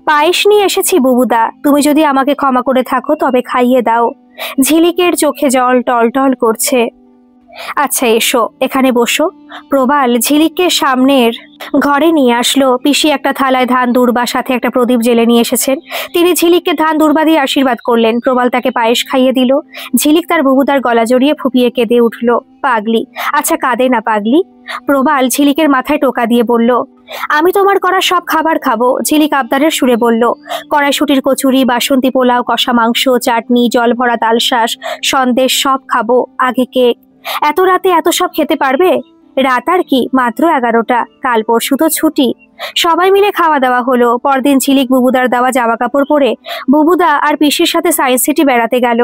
পায়েস নিয়ে এসেছি বুবুদা, তুমি যদি আমাকে ক্ষমা করে থাকো তবে খাইয়ে দাও। ঝিলিকের চোখে জল টলটল করছে। আচ্ছা এসো, এখানে বসো। প্রবাল ঝিলিককে সামনের ঘরে নিয়ে আসলো। পিসি একটা থালায় ধান দুর্বা সাথে একটা প্রদীপ জেলে নিয়ে এসেছেন। তিনি ঝিলিককে ধান দুর্বা দিয়ে আশীর্বাদ করলেন। প্রবাল তাকে পায়েস খাইয়ে দিল। ঝিলিক তার বুবুদার গলা জড়িয়ে ফুপিয়ে কেঁদে উঠল। পাগলি। আচ্ছা কাঁদে না পাগলি। প্রবাল ঝিলিকের মাথায় টোকা দিয়ে বলল। আমি তোমার করা সব খাবার খাবো। ঝিলিক আবদারের সুরে বলল। কড়াইশুটির কচুরি, বাসন্তী পোলাও, কষা মাংস, চাটনি, জল ভরা তালশাঁস, সন্দেশ সব খাবো। আগে কেক। এত রাতে এত সব খেতে পারবে? রাত আর কি, মাত্র 11টা। কাল পরশু তো ছুটি। সবাই মিলে খাওয়া দাওয়া হলো। পরদিন ঝিলিক বুবুদার দেওয়া জামা কাপড় পরে বুবুদা আর পিসির সাথে সায়েন্স সিটি বেড়াতে গেল।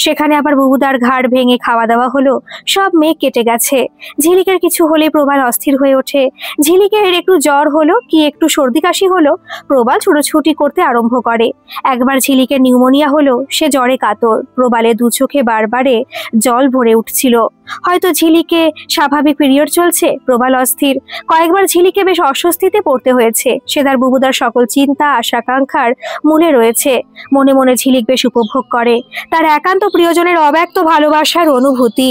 সেখানে আবার বুবুদার ঘাড় ভেঙে খাওয়া দাওয়া হলো। সব মেঘ কেটে গেছে। ঝিলিকের কিছু হলে প্রবাল অস্থির হয়ে ওঠে। ঝিলিকের একটু জ্বর হলো কি একটু সর্দি কাশি হলো, প্রবাল ছুটোছুটি করতে আরম্ভ করে। একবার ঝিলিকের নিউমোনিয়া হলো। সে জ্বরে কাতর। প্রবালের দু চোখে বারবারে জল ভরে উঠছিল। হয়তো ঝিলিকে স্বাভাবিক পিরিয়ড চলছে। প্রবাল অস্থির। কয়েকবার ঝিলিকে বেশ অস্বস্তিতে পড়তে হয়েছে। সে তার বুবুদার সকল চিন্তা আশাকাঙ্ক্ষার মূলে রয়েছে। মনে মনে ঝিলিক বেশ উপভোগ করে তার একান্ত প্রিয়জনের অব্যক্ত ভালোবাসার অনুভূতি।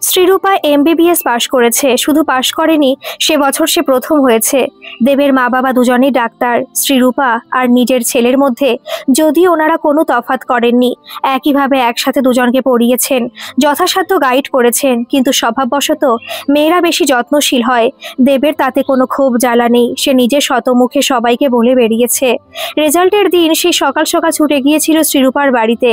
শ্রীরূপা MBBS পাশ করেছে, শুধু পাশ করেনি, সে বছর সে প্রথম হয়েছে। দেবের মা বাবা দুজনেই ডাক্তার। শ্রীরূপা আর নিজের ছেলের মধ্যে যদিও ওনারা কোনো তফাৎ করেননি, একইভাবে একসাথে দুজনকে পড়িয়েছেন, যথাসাধ্য গাইড করেছেন, কিন্তু স্বভাববশত মেয়েরা বেশি যত্নশীল হয়। দেবের তাতে কোনো ক্ষোভ জ্বালা নেই, সে নিজে শতমুখে সবাইকে বলে বেরিয়েছে। রেজাল্টের দিন সে সকাল সকাল ছুটে গিয়েছিল শ্রীরূপার বাড়িতে।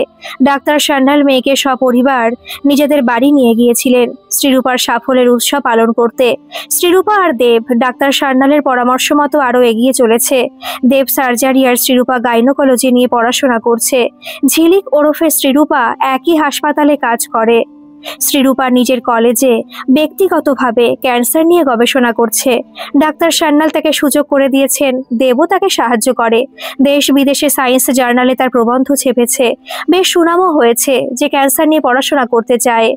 ডাক্তার সান্যাল মেয়েকে সপরিবার নিজেদের বাড়ি নিয়ে গিয়েছিলেন শ্রীরূপার সাফল্যের উৎসব পালন করতে। শ্রীরূপা আর দেব ডাক্তার সান্যালের পরামর্শ মতো আরও এগিয়ে চলেছে। দেব সার্জারি আর শ্রীরূপা গাইনোকোলজি নিয়ে পড়াশোনা করছে। ঝিলিক ওরফে শ্রীরূপা একই হাসপাতালে কাজ করে। শ্রীরূপা নিজের কলেজে ব্যক্তিগতভাবে ক্যান্সার নিয়ে গবেষণা করছে। ডাক্তার সান্যাল তাকে সুযোগ করে দিয়েছেন, দেবও তাকে সাহায্য করে। দেশ বিদেশে সায়েন্স জার্নালে তার প্রবন্ধ ছেপেছে, বেশ সুনামও হয়েছে যে ক্যান্সার নিয়ে পড়াশোনা করতে চায়।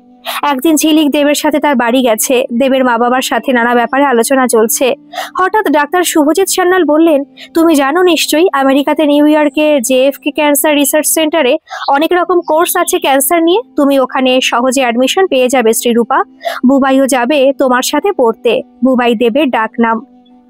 একদিন ঝিলিক দেবের সাথে তার বাড়ি গেছে। দেবের মা বাবার সাথে নানা ব্যাপারে আলোচনা চলছে। হঠাৎ ডাক্তার শুভজিৎ সান্যাল বললেন, তুমি জানো নিশ্চয়ই আমেরিকাতে নিউ ইয়র্কে JFK ক্যান্সার রিসার্চ সেন্টারে অনেক রকম কোর্স আছে ক্যান্সার নিয়ে, তুমি ওখানে সহজে অ্যাডমিশন পেয়ে যাবে শ্রীরূপা। বুবাইও যাবে তোমার সাথে পড়তে। বুবাই দেবের ডাক নাম।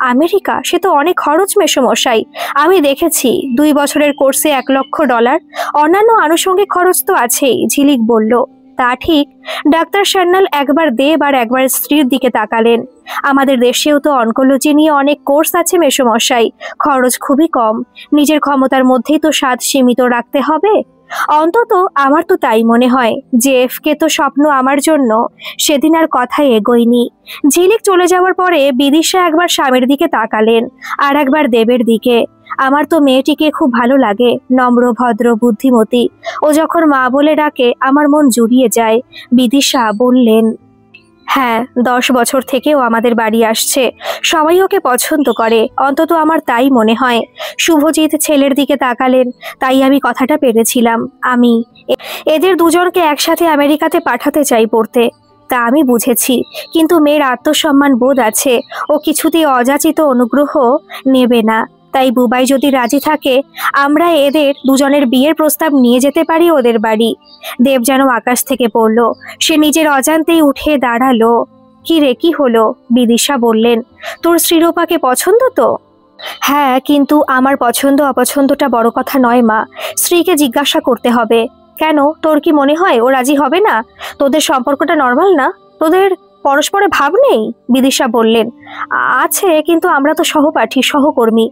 আমেরিকা? সে তো অনেক খরচ মেসোমশাই। আমি দেখেছি 2 বছরের কোর্সে $1,00,000। অন্যান্য আনুষঙ্গিক খরচ তো আছেই, ঝিলিক বলল। তা ঠিক। ডাক্তার সান্যাল একবার দেব আর একবার স্ত্রীর দিকে তাকালেন। আমাদের দেশেও তো অনকোলজি নিয়ে অনেক কোর্স আছে মেসোমশাই, খরচ খুবই কম। নিজের ক্ষমতার মধ্যেই তো স্বাদ সীমিত রাখতে হবে। অন্তত আমার তো তাই মনে হয়। JFK তো স্বপ্ন আমার জন্য। সেদিন আর কথায় এগোয়নি। ঝিলিক চলে যাওয়ার পরে বিদিশা একবার স্বামীর দিকে তাকালেন, আর একবার দেবের দিকে। আমার তো মেয়েটিকে খুব ভালো লাগে, নম্র, ভদ্র, বুদ্ধিমতী। ও যখন মা বলে ডাকে আমার মন জুড়িয়ে যায়। বিদিশা বললেন, হ্যাঁ, 10 বছর থেকেও আমাদের বাড়ি আসছে। সবাই ওকে পছন্দ করে, অন্তত আমার তাই মনে হয়। শুভজিৎ ছেলের দিকে তাকালেন। তাই আমি কথাটা পেরেছিলাম। আমি এদের দুজনকে একসাথে আমেরিকাতে পাঠাতে চাই পড়তে। তা আমি বুঝেছি, কিন্তু মেয়ের আত্মসম্মান বোধ আছে, ও কিছুতেই অযাচিত অনুগ্রহ নেবে না। তাই বুবাই যদি রাজি থাকে, আমরা এদের দুজনের বিয়ের প্রস্তাব নিয়ে যেতে পারি ওদের বাড়ি। দেব যেন আকাশ থেকে পড়ল। সে নিজের অজান্তেই উঠে দাঁড়ালো। কি রে, কি হলো? বিদিশা বললেন, তোর শ্রীরূপাকে পছন্দ তো? হ্যাঁ, কিন্তু আমার পছন্দ অপছন্দটা বড় কথা নয় মা। স্ত্রীকে জিজ্ঞাসা করতে হবে। কেন, তোর কি মনে হয় ও রাজি হবে না? তোদের সম্পর্কটা নর্মাল না? তোদের পরস্পরে ভাব নেই? বিদিশা বললেন, আছে, কিন্তু আমরা তো সহপাঠী, সহকর্মী।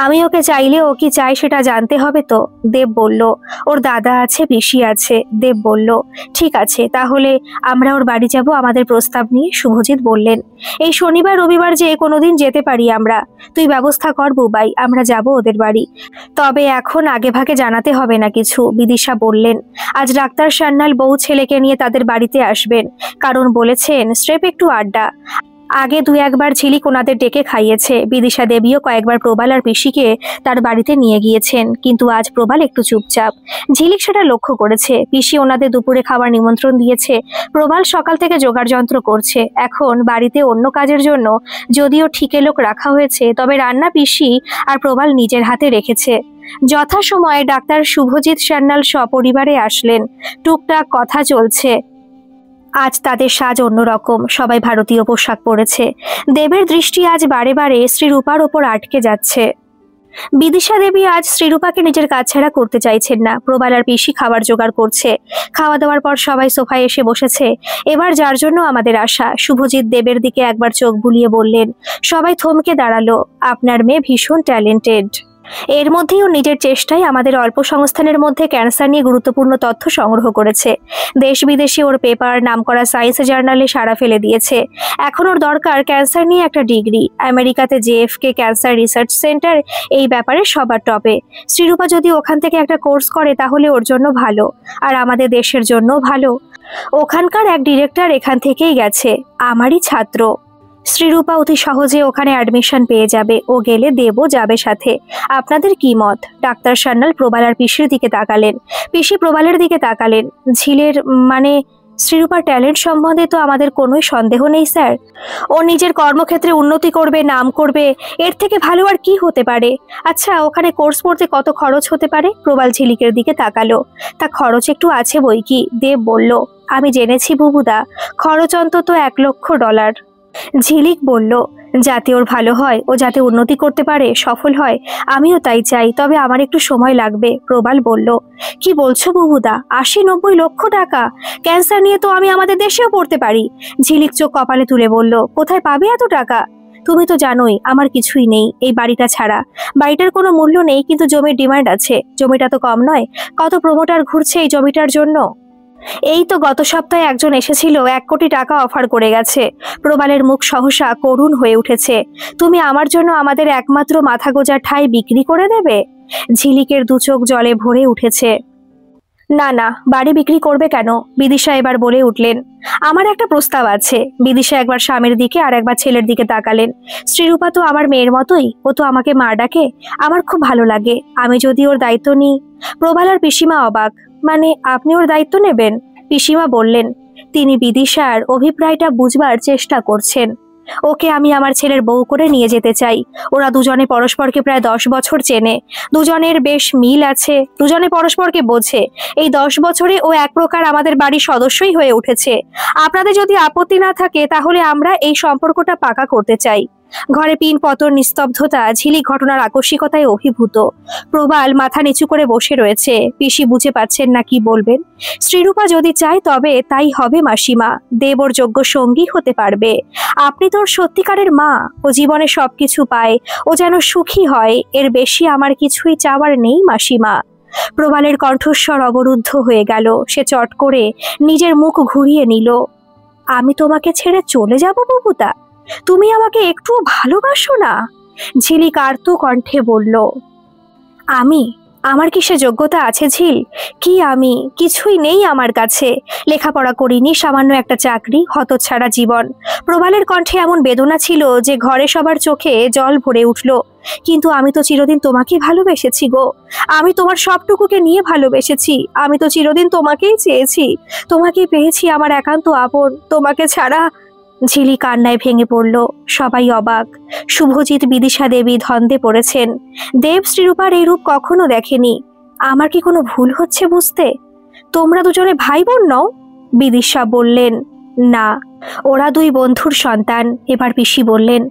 আমি ওকে চাইলে ও কি চায় সেটা জানতে হবে তো। দেব বলল, ওর দাদা আছে, পিসি আছে। দেব বলল, ঠিক আছে, তাহলে আমরা ওর বাড়ি যাব আমাদের প্রস্তাব নিয়ে। শুভজিৎ বললেন, এই শনিবার রবিবার যে কোনোদিন যেতে পারি আমরা। তুই ব্যবস্থা কর বুবাই, আমরা যাব ওদের বাড়ি। তবে এখন আগে ভাগে জানাতে হবে না কিছু। বিদিশা বললেন, আজ ডাক্তার সান্যাল বউ ছেলেকে নিয়ে তাদের বাড়িতে আসবেন, কারণ বলেছেন স্রেফ একটু আড্ডা। আগে 2-1বার ঝিলিক ওনাদের ডেকে খাইয়েছে। বিদিশা দেবীও কয়েকবার প্রবাল আর পিসিকে তার বাড়িতে নিয়ে গিয়েছেন, কিন্তু আজ প্রবাল একটু চুপচাপ। ঝিলিক সেটা লক্ষ্য করেছে। পিসি ওনাদের দুপুরে খাবার নিমন্ত্রণ দিয়েছে। প্রবাল সকাল থেকে জোগাড় যন্ত্র করছে। এখন বাড়িতে অন্য কাজের জন্য যদিও ঠিকে লোক রাখা হয়েছে, তবে রান্না পিসি আর প্রবাল নিজের হাতে রেখেছে। যথাসময়ে ডাক্তার শুভজিৎ সান্যাল সপরিবারে আসলেন। টুকটাক কথা চলছে। আজ তাদের সাজ অন্যরকম, সবাই ভারতীয় পোশাক পরেছে। দেবের দৃষ্টি আজ বারে বারে শ্রীরূপার ওপর আটকে যাচ্ছে। বিদিশা দেবী আজ শ্রীরূপাকে নিজের কাজ ছাড়া করতে চাইছেন না। প্রবাল আর পিসি খাবার জোগাড় করছে। খাওয়া দাওয়ার পর সবাই সোফায় এসে বসেছে। এবার যার জন্য আমাদের আশা। শুভজিৎ দেবের দিকে একবার চোখ বুলিয়ে বললেন। সবাই থমকে দাঁড়ালো। আপনার মেয়ে ভীষণ ট্যালেন্টেড। এর মধ্যেও নিজের চেষ্টায় আমাদের অল্প সংস্থানের মধ্যে ক্যান্সার নিয়ে গুরুত্বপূর্ণ তথ্য সংগ্রহ করেছে। দেশ বিদেশে ওর পেপার নামকরা সায়েন্স জার্নালে সাড়া ফেলে দিয়েছে। এখন ওর দরকার ক্যান্সার নিয়ে একটা ডিগ্রি। আমেরিকাতে JFK ক্যান্সার রিসার্চ সেন্টার এই ব্যাপারে সবার টপে। শ্রীরূপা যদি ওখান থেকে একটা কোর্স করে তাহলে ওর জন্য ভালো, আর আমাদের দেশের জন্য ভালো। ওখানকার এক ডিরেক্টর এখান থেকেই গেছে, আমারই ছাত্র। শ্রীরূপা অতি সহজে ওখানে অ্যাডমিশন পেয়ে যাবে। ও গেলে দেবও যাবে সাথে। আপনাদের কি মত? ডাক্তার সান্যাল প্রবাল আর পিসির দিকে তাকালেন। পিসি প্রবালের দিকে তাকালেন। ঝিলের মানে শ্রীরূপার ট্যালেন্ট সম্বন্ধে তো আমাদের কোনো সন্দেহ নেই স্যার। ও নিজের কর্মক্ষেত্রে উন্নতি করবে, নাম করবে, এর থেকে ভালো আর কি হতে পারে? আচ্ছা, ওখানে কোর্স পড়তে কত খরচ হতে পারে? প্রবাল ঝিলিকের দিকে তাকালো। তা খরচ একটু আছে বই কি, দেব বলল। আমি জেনেছি বুবুদা, খরচ অন্তত $1,00,000। ঝিলিক বলল, যাতে ওর ভালো হয়, ও যাতে উন্নতি করতে পারে, সফল হয়, আমিও তাই চাই, তবে আমার একটু সময় লাগবে। প্রবাল বলল, কি বলছো বুবুদা, 80-90 লক্ষ টাকা? ক্যান্সার নিয়ে তো আমি আমাদের দেশেও পড়তে পারি। ঝিলিক চোখ কপালে তুলে বলল, কোথায় পাবে এত টাকা? তুমি তো জানোই আমার কিছুই নেই, এই বাড়িটা ছাড়া। বাড়িটার কোনো মূল্য নেই, কিন্তু জমির ডিমান্ড আছে। জমিটা তো কম নয়, কত প্রমোটার ঘুরছে এই জমিটার জন্য। এই তো গত সপ্তাহে একজন এসেছিল, 1 কোটি টাকা অফার করে গেছে। প্রবালের মুখ সহসা করুণ হয়ে উঠেছে। তুমি আমার জন্য আমাদের একমাত্র মাথা গোঁজার ঠাঁই বিক্রি করে দেবে? ঝিলিকের দু চোখ জলে ভরে উঠেছে। না না, বাড়ি বিক্রি করবে কেন? বিদিশা এবার বলে উঠলেন। আমার একটা প্রস্তাব আছে। বিদিশা একবার স্বামীর দিকে আর একবার ছেলের দিকে তাকালেন। শ্রীরূপা তো আমার মেয়ের মতোই, ও তো আমাকে মা ডাকে, আমার খুব ভালো লাগে। আমি যদি ওর দায়িত্ব নিই। প্রবাল আর পিসিমা অবাক। মানে আপনি ওর দায়িত্ব নেবেন? পিসিমা বললেন। তিনি বিদিশার অভিপ্রায়টা বুঝবার চেষ্টা করছেন। ওকে আমি আমার ছেলের বউ করে নিয়ে যেতে চাই। ওরা দুজনে পরস্পরকে প্রায় 10 বছর চেনে। দুজনের বেশ মিল আছে, দুজনে পরস্পরকে বোঝে। এই 10 বছরে ও এক প্রকার আমাদের বাড়ির সদস্যই হয়ে উঠেছে। আপনাদের যদি আপত্তি না থাকে তাহলে আমরা এই সম্পর্কটা পাকা করতে চাই। ঘরে পিন পতন, নিস্তব্ধতা। ঝিলিক ঘটনার আকস্মিকতায় অভিভূত। প্রবাল মাথা নিচু করে বসে রয়েছে। পিসি বুঝে পাচ্ছেন না কি বলবেন। শ্রীরূপা যদি চায় তবে তাই হবে মাসিমা। দেব ওর যোগ্য সঙ্গী হতে পারবে। আপনি তো ওর সত্যিকারের মা। ও জীবনে সবকিছু পায়, ও যেন সুখী হয়, এর বেশি আমার কিছুই চাওয়ার নেই মাসিমা। প্রবালের কণ্ঠস্বর অবরুদ্ধ হয়ে গেল। সে চট করে নিজের মুখ ঘুরিয়ে নিল। আমি তোমাকে ছেড়ে চলে যাব বুবুদা? তুমি আমাকে একটুও ভালোবাসো না? ঝিলিক আর্ত কণ্ঠে বলল। আমার কি সে যোগ্যতা আছে ঝিল? কি আমি? কিছুই নেই আমার কাছে। লেখাপড়া করিনি, সামান্য একটা চাকরি, হতচ্ছাড়া জীবন। প্রবালের কণ্ঠে এমন বেদনা ছিল যে ঘরে সবার চোখে জল ভরে উঠল। কিন্তু আমি তো চিরদিন তোমাকেই ভালোবেসেছি গো। আমি তোমার সবটুকুকে নিয়ে ভালোবেসেছি। আমি তো চিরদিন তোমাকেই চেয়েছি। তোমাকে পেয়েছি আমার একান্ত আপন। তোমাকে ছাড়া। ঝিলি কান্নায় ভেঙে পড়ল। সবাই অবাক। শুভজিৎ, বিদিশা দেবী ধন্দে পড়েছেন। দেব শ্রীরূপার এই রূপ কখনো দেখেনি। আমার কি কোনো ভুল হচ্ছে বুঝতে? তোমরা দুজনে ভাই বোন নও? বিদিশা বললেন, না, ওরা দুই বন্ধুর সন্তান। এবার পিসি বললেন,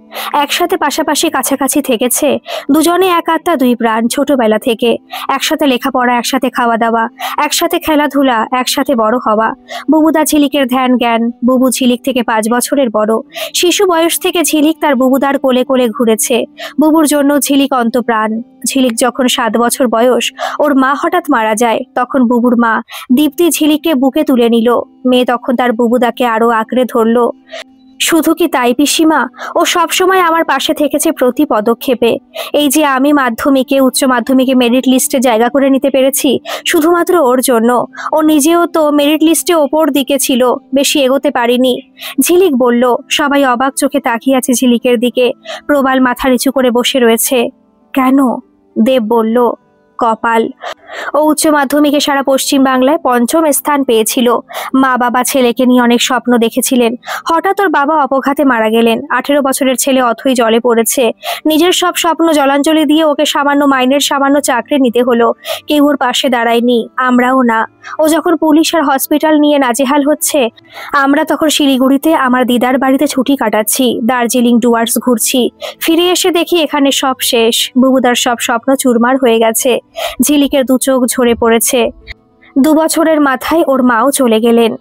একসাথে পাশাপাশি কাছাকাছি থেকেছে। দুজনে এক আত্মা দুই প্রাণ, ছোটবেলা থেকে একসাথে লেখাপড়া, একসাথে খাওয়া দাওয়া, একসাথে খেলাধুলা, একসাথে বড় হওয়া। বুবুদা ঝিলিকের ধ্যান জ্ঞান। বুবু ঝিলিক থেকে 5 বছরের বড়। শিশু বয়স থেকে ঝিলিক তার বুবুদার কোলে কোলে ঘুরেছে। বুবুর জন্য ঝিলিক অন্তপ্রাণ। ঝিলিক যখন 7 বছর বয়স, ওর মা হঠাৎ মারা যায়। তখন বুবুর মা দীপ্তি ঝিলিককে বুকে তুলে নিল। মেয়ে তখন তার বুবুদাকে আরো আঁকড়ে ধরলো। শুধু কি তাই পিসিমা, ও সবসময় আমার পাশে থেকেছে প্রতি পদক্ষেপে। এই যে আমি মাধ্যমিকে, উচ্চ মাধ্যমিকে মেরিট লিস্টে জায়গা করে নিতে পেরেছি, শুধুমাত্র ওর জন্য। ও নিজেও তো মেরিট লিস্টে ওপর দিকে ছিল, বেশি এগোতে পারিনি। ঝিলিক বলল। সবাই অবাক চোখে তাকিয়ে আছে ঝিলিকের দিকে। প্রবাল মাথা নিচু করে বসে রয়েছে। কেন? দেব বলল, কপাল। ও উচ্চ মাধ্যমিকে সারা পশ্চিম বাংলায় 5ম স্থান পেয়েছিল। মা বাবা ছেলেকে নিয়ে অনেক স্বপ্ন দেখেছিলেন। হঠাৎ ওর বাবা অপঘাতে মারা গেলেন। 18 বছরের ছেলে অথই জলে পড়েছে। নিজের সব স্বপ্ন জলাঞ্জলি দিয়ে ওকে সামান্য মাইনের সামান্য চাকরি নিতে হলো। কেউ ওর পাশে দাঁড়ায়নি, আমরাও না। ও যখন পুলিশ আর হসপিটাল নিয়ে নাজেহাল হচ্ছে, আমরা তখন শিলিগুড়িতে আমার দিদার বাড়িতে ছুটি কাটাচ্ছি, দার্জিলিং ডুয়ার্স ঘুরছি। ফিরে এসে দেখি এখানে সব শেষ। বুবুদার সব স্বপ্ন চুরমার হয়ে গেছে। ঝিলিকের দু চোখ ঝরে পড়েছে। 2 বছরের মাথায় ওর মাও চলে গেলেন।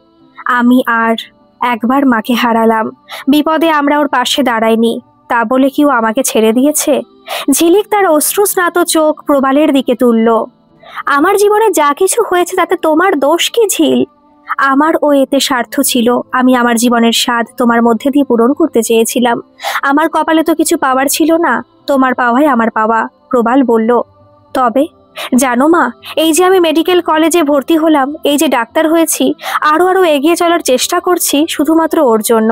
আমি আর একবার মাকে হারালাম। বিপদে আমরা ওর পাশে দাঁড়াইনি, তা বলে কি ও আমাকে ছেড়ে দিয়েছে? ঝিলিক তার অশ্রুস্নাত চোখ প্রবালের দিকে তুলল। আমার জীবনে যা কিছু হয়েছে তাতে তোমার দোষ কি ঝিল? আমার ও এতে স্বার্থ ছিল। আমি আমার জীবনের স্বাদ তোমার মধ্যে দিয়ে পূরণ করতে চেয়েছিলাম। আমার কপালে তো কিছু পাওয়ার ছিল না, তোমার পাওয়াই আমার পাওয়া। প্রবাল বলল, তবে জানো মা, এই যে আমি মেডিকেল কলেজে ভর্তি হলাম, এই যে ডাক্তার হয়েছি, আরো আরো এগিয়ে চলার চেষ্টা করছি, শুধুমাত্র ওর জন্য।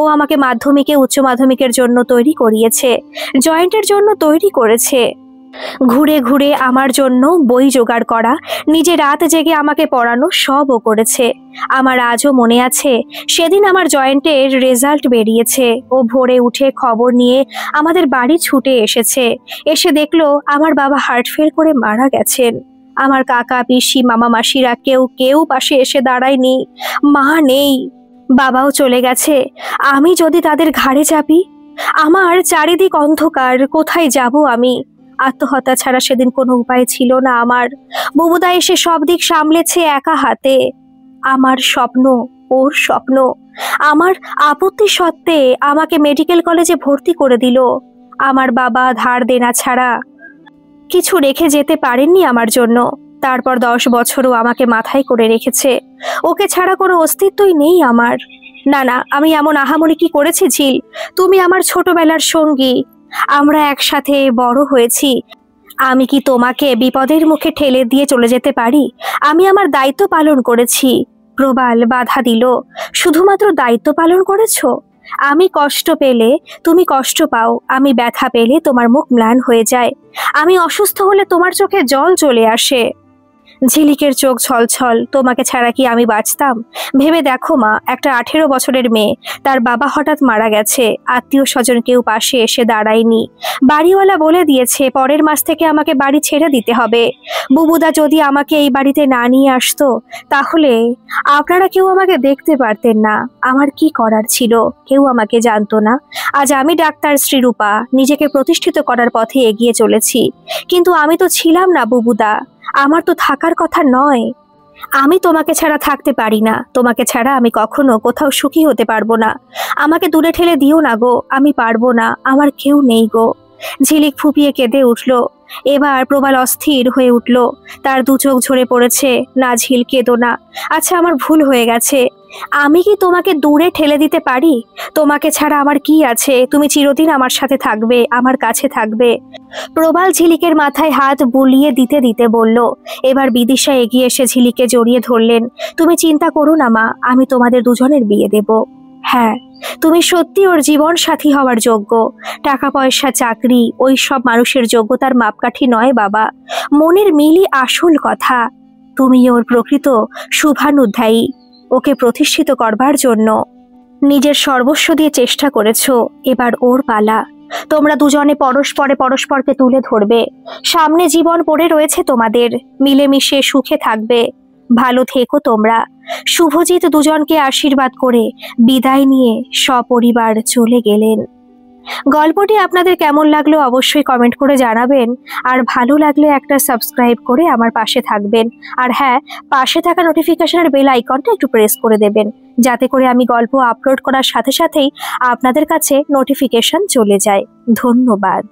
ও আমাকে মাধ্যমিকে, উচ্চ মাধ্যমিকের জন্য তৈরি করিয়েছে, জয়েন্টের জন্য তৈরি করেছে। ঘুরে ঘুরে আমার জন্য বই জোগাড় করা, নিজে রাত জেগে আমাকে পড়ানো, সব ও করেছে। আমার আজও মনে আছে, সেদিন আমার জয়েন্টের রেজাল্ট বেরিয়েছে। ও ভোরে উঠে খবর নিয়ে আমাদের বাড়ি ছুটে এসেছে। এসে দেখলো আমার বাবা হার্ট ফেল করে মারা গেছেন। আমার কাকা পিসি মামা মাসিরা কেউ কেউ পাশে এসে দাঁড়ায়নি। মা নেই, বাবাও চলে গেছে। আমি যদি তাদের ঘাড়ে চাপি, আমার চারিদিক অন্ধকার, কোথায় যাব আমি? আত্মহত্যা ছাড়া সেদিন কোনো উপায় ছিল না আমার। বুবুদা এসে সব দিক সামলেছে একা হাতে। আমার স্বপ্ন, ওর স্বপ্ন, আমার আপত্তি সত্ত্বে আমাকে মেডিকেল কলেজে ভর্তি করে দিল। আমার বাবা ধার দেনা ছাড়া কিছু রেখে যেতে পারেননি আমার জন্য। তারপর 10 বছরও আমাকে মাথায় করে রেখেছে। ওকে ছাড়া কোনো অস্তিত্বই নেই আমার। না না, আমি এমন আহামরি কি করেছি ঝিল? তুমি আমার ছোটবেলার সঙ্গী, আমরা একসাথে বড় হয়েছি। আমি কি তোমাকে বিপদের মুখে ঠেলে দিয়ে চলে যেতে পারি? আমি আমার দায়িত্ব পালন করেছি। প্রবাল বাধা দিল, শুধুমাত্র দায়িত্ব পালন করেছো? আমি কষ্ট পেলে তুমি কষ্ট পাও, আমি ব্যথা পেলে তোমার মুখ ম্লান হয়ে যায়, আমি অসুস্থ হলে তোমার চোখে জল চলে আসে। ঝিলিকের চোখ ছলছল। তোমাকে ছাড়া কি আমি বাঁচতাম? ভেবে দেখো মা, একটা 18 বছরের মেয়ে, তার বাবা হঠাৎ মারা গেছে, আত্মীয় স্বজন কেউ পাশে এসে দাঁড়ায়নি। বাড়িওয়ালা বলে দিয়েছে পরের মাস থেকে আমাকে বাড়ি ছেড়ে দিতে হবে। বুবুদা যদি আমাকে এই বাড়িতে না নিয়ে আসতো, তাহলে আপনারা কেউ আমাকে দেখতে পারতেন না। আমার কি করার ছিল? কেউ আমাকে জানতো না। আজ আমি ডাক্তার শ্রীরূপা, নিজেকে প্রতিষ্ঠিত করার পথে এগিয়ে চলেছি। কিন্তু আমি তো ছিলাম না বুবুদা, আমার তো থাকার কথা নয়। আমি তোমাকে ছাড়া থাকতে পারি না। তোমাকে ছাড়া আমি কখনো কোথাও সুখী হতে পারবো না। আমাকে দূরে ঠেলে দিও না গো, আমি পারবো না, আমার কেউ নেই গো। ঝিলিক ফুপিয়ে কেঁদে উঠল। এবার প্রবাল অস্থির হয়ে উঠল, তার 2 চোখ ঝরে পড়েছে। না ঝিল, কেঁদো না। আচ্ছা, আমার ভুল হয়ে গেছে। আমি কি তোমাকে দূরে ঠেলে দিতে পারি? তোমাকে ছাড়া আমার কি আছে? তুমি চিরদিন আমার সাথে থাকবে, আমার কাছে থাকবে। প্রবাল ঝিলিকের মাথায় হাত বুলিয়ে দিতে দিতে বলল। এবার বিদিশা এগিয়ে এসে ঝিলিকে জড়িয়ে ধরলেন। তুমি চিন্তা করো না মা, আমি তোমাদের দুজনের বিয়ে দেব। হ্যাঁ, তুমি সত্যি ওর জীবন সাথী হওয়ার যোগ্য। টাকা পয়সা চাকরি ওই সব মানুষের যোগ্যতার মাপকাঠি নয় বাবা, মনের মিলই আসল কথা। তুমি ওর প্রকৃত শুভানুধ্যায়ী। ওকে প্রতিষ্ঠিত করবার জন্য নিজের সর্বস্ব দিয়ে চেষ্টা করেছো, এবার ওর পালা। তোমরা দুজনে পরস্পরকে তুলে ধরবে। সামনে জীবন পড়ে রয়েছে তোমাদের, মিলেমিশে সুখে থাকবে। ভালো থেকো তোমরা। শুভজিৎ দুজনকে আশীর্বাদ করে বিদায় নিয়ে সপরিবার চলে গেলেন। গল্পটি আপনাদের কেমন লাগলো অবশ্যই কমেন্ট করে জানাবেন। আর ভালো লাগলে একটা সাবস্ক্রাইব করে আমার পাশে থাকবেন। আর হ্যাঁ, পাশে থাকা নোটিফিকেশনের বেল আইকনটা একটু প্রেস করে দেবেন, যাতে করে আমি গল্প আপলোড করার সাথে সাথেই আপনাদের কাছে নোটিফিকেশন চলে যায়। ধন্যবাদ।